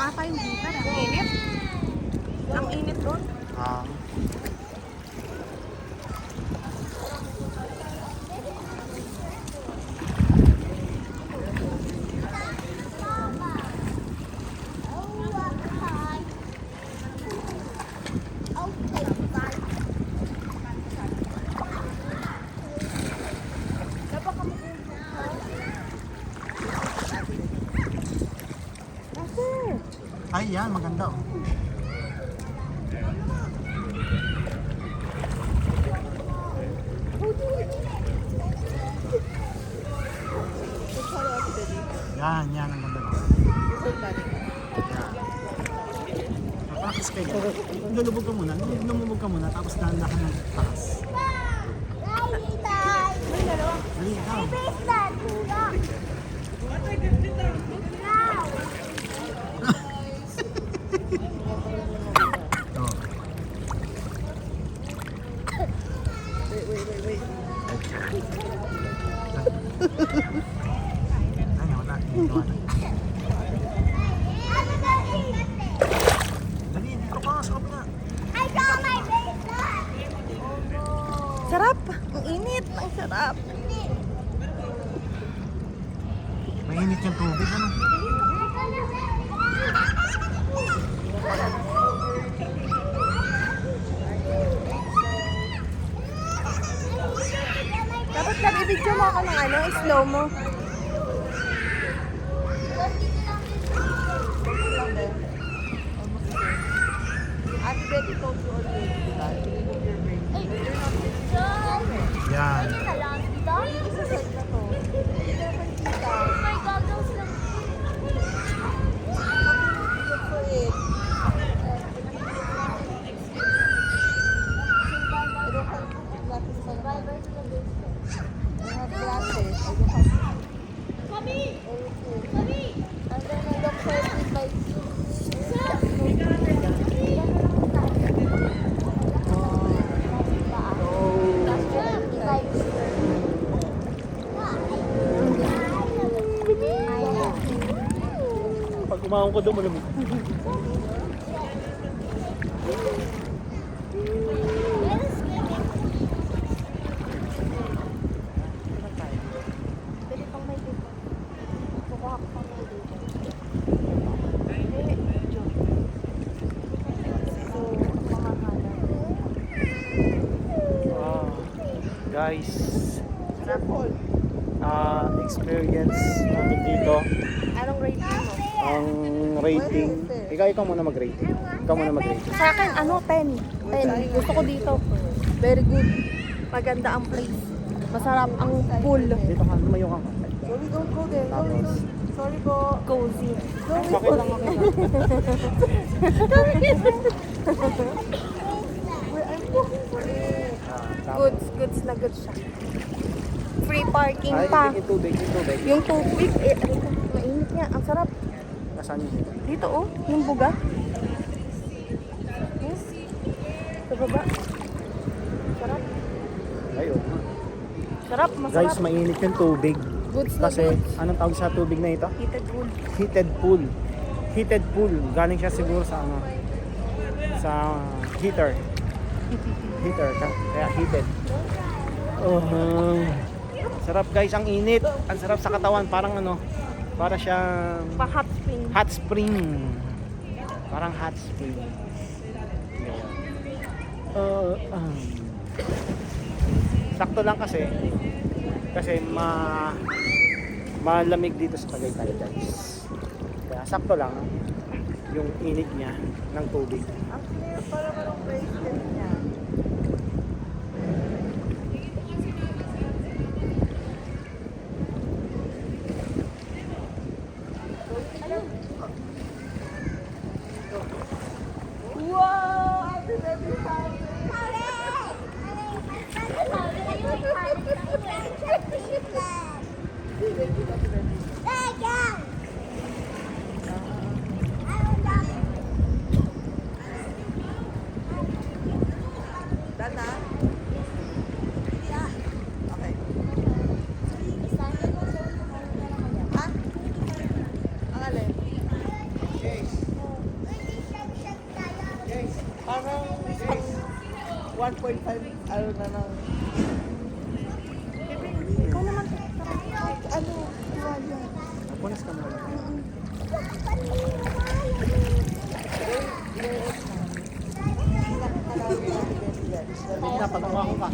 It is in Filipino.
ata yung heater. Ang init. Ang init doon. Ah. Ay, yan. Maganda. Oh. Yan, yan. Ang ganda. Yan. Practice kayo. Lulubog ka muna. Lumubog ka muna. Tapos dahan-dahan ng taas. Dali, ikaw. Wait. Ay, wala. Dali, dito ka. Sa kabila. Sarap. Ang init. Ang sarap. Mainit yung tubig, ano? Dapat nag-video mo ako ng ano, slow mo. At ready to Yan. Pag umahon ko doon, malamig. Guys, experience namin dito. Anong rating mo? Ang rating, ikaw muna mag-rating. Ikaw muna mag-rating. Sa akin, 10. 10. Gusto ko dito. Very good. Maganda ang place. Masarap ang pool. Dito ka, lumayo ka. Sorry, don't go there. Tapos, Sorry po. Cozy. bakit lang ako na? Goods na goods siya. Free parking Ay, pa. yung tubig. Yung tubig, mainit nga. Ang sarap. Nasaan yung dito? Dito yung buga. Yes. Sa baba. Sarap. Ayun. Sarap, masarap. Guys, mainit yung tubig. Goods na Kasi, goods. anong tawag sa tubig na ito? Heated pool. Heated pool. Heated pool. Galing siya siguro sa ano? Sa heater. Heater. Kaya heated. Sarap guys, ang init. Ang sarap sa katawan. Parang ano? Para siyang Pa-hot spring. hot spring. Parang hot spring. Sakto lang kasi malamig dito sa Tagaytay guys. Kaya sakto lang yung init niya ng tubig. Ang clear para marong bracelet niya. Wow! Ate Baby Sabi! 1.5 ano na ng Ikaw naman. ano, tuwalya. Punas ka muna. Nakakalawa natin yan. Dapat ako ka.